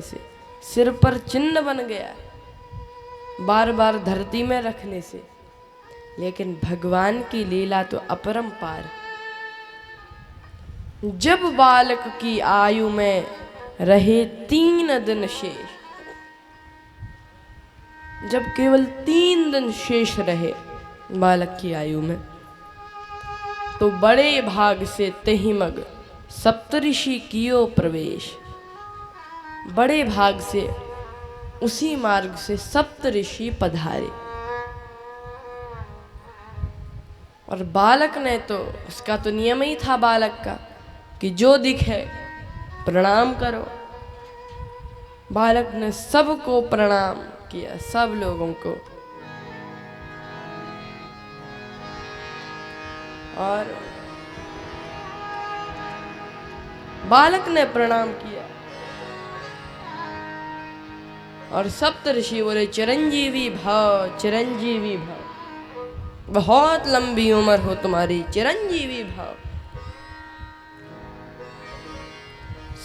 से, सिर पर चिन्ह बन गया बार बार धरती में रखने से। लेकिन भगवान की लीला तो अपरंपार। जब बालक की आयु में रहे 3 दिन शेष, जब केवल 3 दिन शेष रहे बालक की आयु में, तो बड़े भाग से तहिमग सप्तऋषि कियो प्रवेश। बड़े भाग से उसी मार्ग से सप्तऋषि पधारे। और बालक ने तो, उसका तो नियम ही था बालक का कि जो दिखे प्रणाम करो। बालक ने सबको प्रणाम किया, सब लोगों को। और बालक ने प्रणाम किया और सप्तऋषि बोले चिरंजीवी भव, चिरंजीवी भव, बहुत लंबी उम्र हो तुम्हारी, चिरंजीवी भव।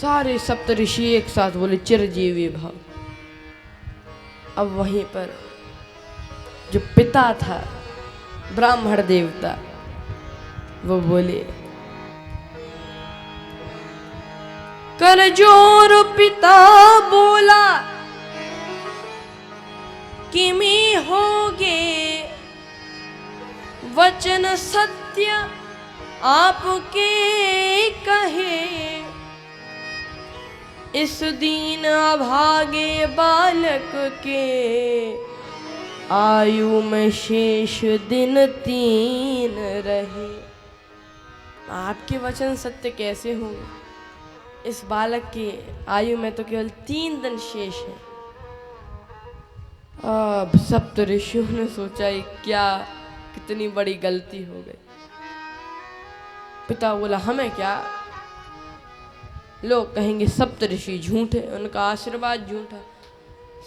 सारे सप्तऋषि एक साथ बोले चिरंजीवी भव। अब वहीं पर जो पिता था ब्राह्मण देवता, वो बोले कर जोर पिता बोला किमी होगे, वचन सत्य आपके कहे, इस दीन अभागे बालक के, आयु में शेष दिन 3 रहे। आपके वचन सत्य कैसे होंगे? इस बालक की आयु में तो केवल 3 दिन शेष है। अब सप्तऋषियों ने सोचा ये क्या, कितनी बड़ी गलती हो गई। पिता बोला हमें क्या, लोग कहेंगे सप्तऋषि झूठे, उनका आशीर्वाद झूठा।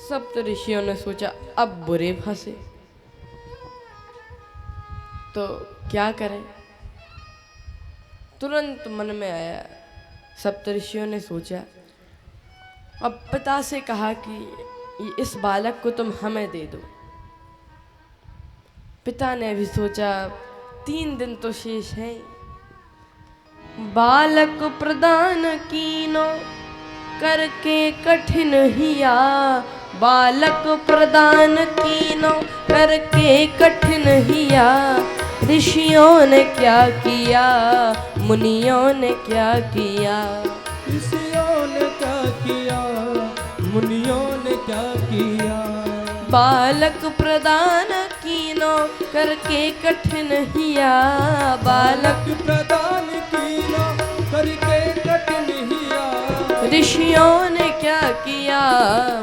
सप्तऋषियों ने सोचा अब बुरे फंसे, तो क्या करें। तुरंत मन में आया, सप्तऋषियों ने सोचा, अब पिता से कहा कि इस बालक को तुम हमें दे दो। पिता ने भी सोचा 3 दिन तो शेष है। बालक प्रदान कीनो करके कठिन हिया, बालक प्रदान कीनो करके कठिन हिया, ऋषियों ने क्या किया, मुनियों ने क्या किया, ऋषियों ने क्या किया, मुनियों ने क्या किया। बालक प्रदान कीनो करके कठिन हिया, बालक प्रदान कीनो करके कठिन हिया, ऋषियों ने क्या किया,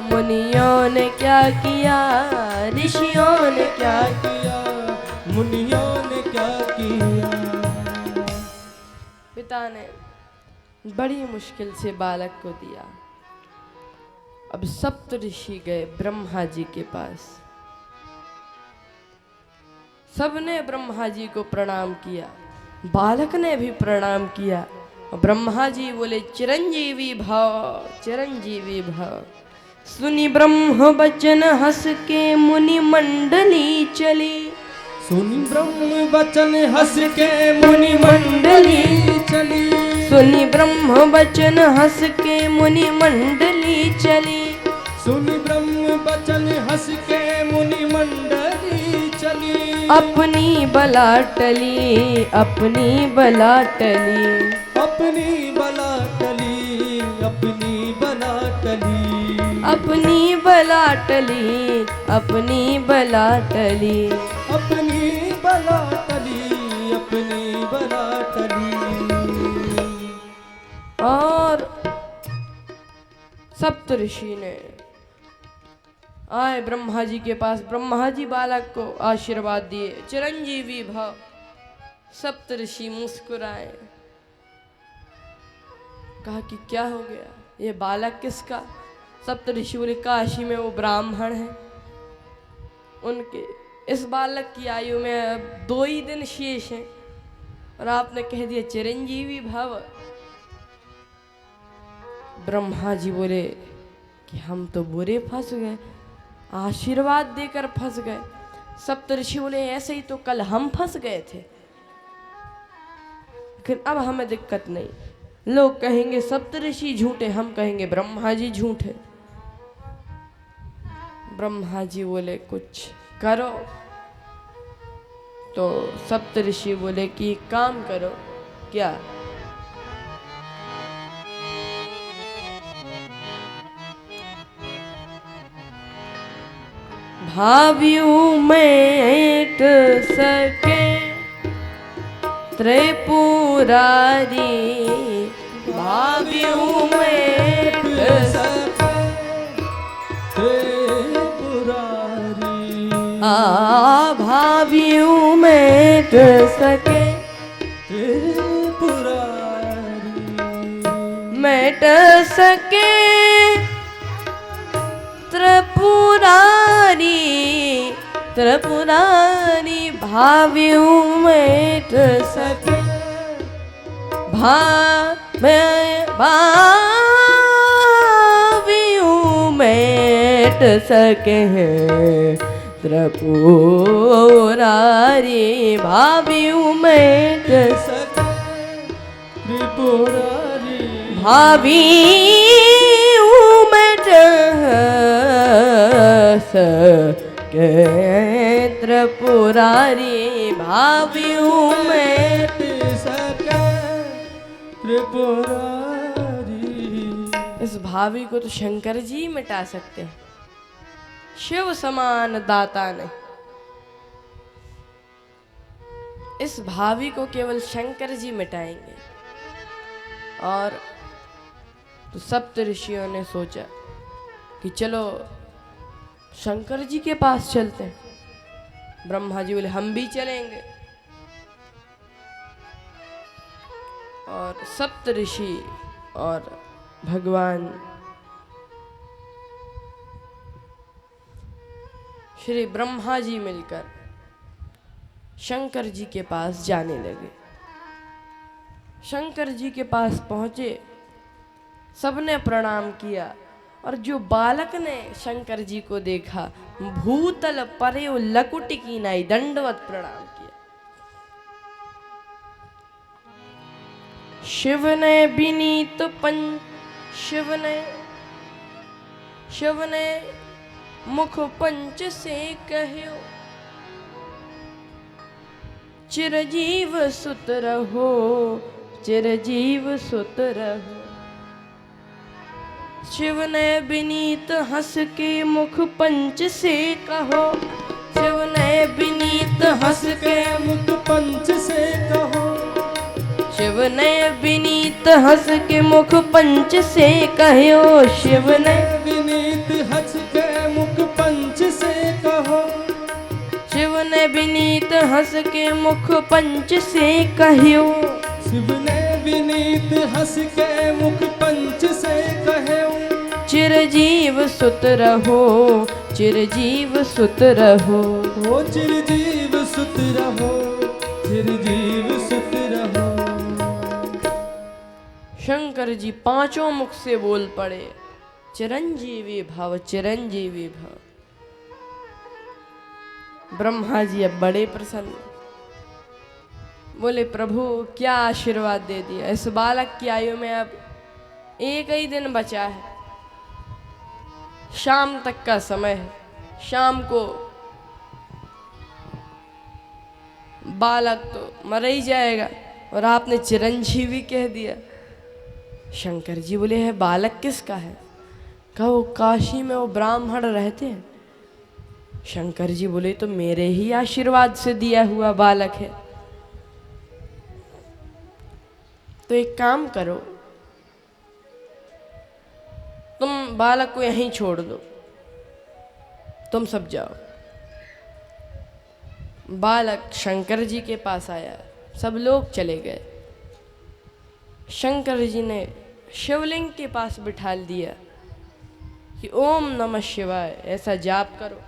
मुनियों ने क्या किया, ऋषियों ने क्या किया, मुनियों ने क्या किया। पिता ने बड़ी मुश्किल से बालक को दिया। अब सप्तऋषि गए ब्रह्मा जी के पास। सबने ब्रह्मा जी को प्रणाम किया, बालक ने भी प्रणाम किया। ब्रह्मा जी बोले चिरंजीवी भव, चिरंजीवी भव। सुनी ब्रह्म वचन हंस के मुनि मंडली चली, सुनी ब्रह्म वचन हंस के मुनि मंडली चली, सुनी ब्रह्म वचन हंस के मुनि मंडली चली, सुनी ब्रह्म वचन हंस के मुनि मंडली चली, अपनी बला टली, अपनी बला टली, अपनी बला टली, अपनी बला टली, अपनी बला टली, अपनी बला टली, अपनी बला टली, अपनी बला टली। और सप्तऋषि ने आए ब्रह्मा जी के पास। ब्रह्मा जी बालक को आशीर्वाद दिए, चिरंजीवी भव। सप्तऋषि मुस्कुराए, कहा कि क्या हो गया, ये बालक किसका? सप्तऋषि बोले काशी में वो ब्राह्मण है, उनके इस बालक की आयु में अब 2 ही दिन शेष हैं और आपने कह दिया चिरंजीवी भव। ब्रह्मा जी बोले कि हम तो बुरे फंस गए, आशीर्वाद देकर फंस गए। सप्तऋषि बोले ऐसे ही तो कल हम फंस गए थे, लेकिन अब हमें दिक्कत नहीं। लोग कहेंगे सप्तऋषि झूठे, हम कहेंगे ब्रह्मा जी झूठे। ब्रह्मा जी बोले कुछ करो। तो सप्तऋषि बोले कि एक काम करो। क्या? भावियों मेट सके त्रिपुरारी, भावियों मेट सके त्रिपुरारी, भावियों मेट सके त्रिपुरारी, मेट सके त्रिपुरारी, त्रिपुरारी भावियों मेट सके, भावियों मेट सके त्रिपुरारी, भावियों मेट सके त्रिपुरारी, भावियों मेट सके त्रिपुरारी, भावियों मेट सके त्रिपुरारी। इस भावी को तो शंकर जी मिटा सकते हैं, शिव समान दाता नहीं। इस भावी को केवल शंकर जी मिटाएंगे। और तो सप्त ऋषियों ने सोचा कि चलो शंकर जी के पास चलते हैं। ब्रह्मा जी बोले हम भी चलेंगे। और सप्त ऋषि और भगवान श्री ब्रह्मा जी मिलकर शंकर जी के पास जाने लगे। शंकर जी के पास पहुंचे, सबने प्रणाम किया। और जो बालक ने शंकर जी को देखा, भूतल परे लकुट की नाई दंडवत प्रणाम किया। शिव ने विनीत शिव ने मुख पंच से कहो, चिरजीव सुत रहो, चिरजीव सुत रहो। शिव ने विनीत हंस के मुख पंच से कहो, शिव ने विनीत हंस के मुख पंच से कहो, शिव ने विनीत हंस के मुख पंच से कहो, शिव ने विनीत हंस के मुख पंच से कहो, शिव ने विनीत हंस के मुख पंच से कहो, शिव ने विनीत हंस के मुख पंच से कहो, चिरजीव सुत रहो, चिरजीव सुत रहो। ओ चिरजीव सुत रहो, चिरजीव सुत रहो। शंकर जी पांचों मुख से बोल पड़े, चिरंजीवी भव, चिरंजीवी भव। ब्रह्मा जी अब बड़े प्रसन्न, बोले प्रभु क्या आशीर्वाद दे दिया। इस बालक की आयु में अब एक ही दिन बचा है, शाम तक का समय है। शाम को बालक तो मर ही जाएगा, और आपने चिरंजीवी कह दिया। शंकर जी बोले है बालक किसका है? कहा वो काशी में वो ब्राह्मण रहते हैं। शंकर जी बोले तो मेरे ही आशीर्वाद से दिया हुआ बालक है। तो एक काम करो, तुम बालक को यहीं छोड़ दो, तुम सब जाओ। बालक शंकर जी के पास आया, सब लोग चले गए। शंकर जी ने शिवलिंग के पास बिठा दिया कि ओम नमः शिवाय ऐसा जाप करो,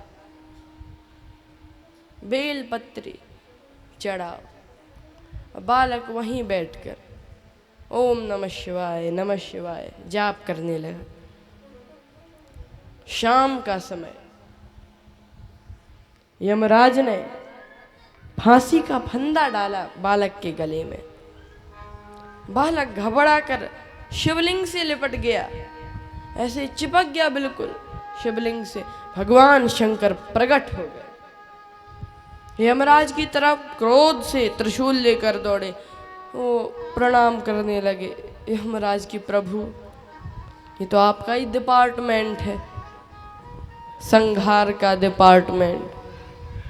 बेलपत्री चढ़ाओ। बालक वहीं बैठकर ओम नमः शिवाय जाप करने लगा। शाम का समय, यमराज ने फांसी का फंदा डाला बालक के गले में। बालक घबरा कर शिवलिंग से लिपट गया, ऐसे चिपक गया बिल्कुल शिवलिंग से। भगवान शंकर प्रकट हो गए, यमराज की तरफ क्रोध से त्रिशूल लेकर दौड़े। वो प्रणाम करने लगे, यमराज की प्रभु, ये तो आपका ही डिपार्टमेंट है, संहार का डिपार्टमेंट,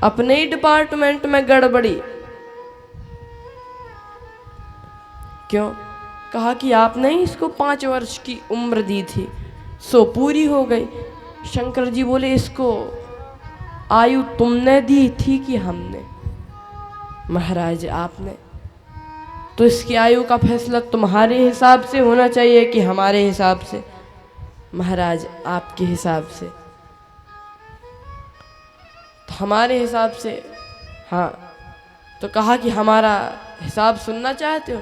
अपने ही डिपार्टमेंट में गड़बड़ी क्यों? कहा कि आपने ही इसको 5 वर्ष की उम्र दी थी, सो पूरी हो गई। शंकर जी बोले, इसको आयु तुमने दी थी कि हमने? महाराज आपने। तो इसकी आयु का फैसला तुम्हारे हिसाब से होना चाहिए कि हमारे हिसाब से? महाराज आपके हिसाब से। तो हमारे हिसाब से? हाँ। तो कहा कि हमारा हिसाब सुनना चाहते हो?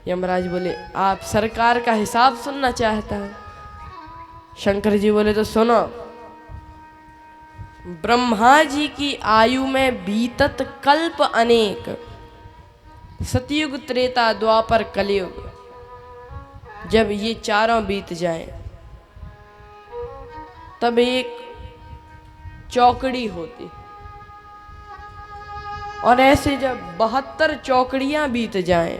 यमराज बोले, आप सरकार का हिसाब सुनना चाहता है? शंकर जी बोले, तो सुनो, ब्रह्मा जी की आयु में बीतत कल्प अनेक, सतयुग त्रेता द्वापर कलयुग, जब ये चारों बीत जाएं तब एक चौकड़ी होती, और ऐसे जब 72 चौकड़ियां बीत जाएं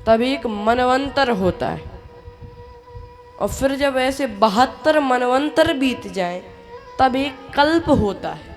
तब एक मनवंतर होता है, और फिर जब ऐसे 72 मनवंतर बीत जाएं तब एक कल्प होता है।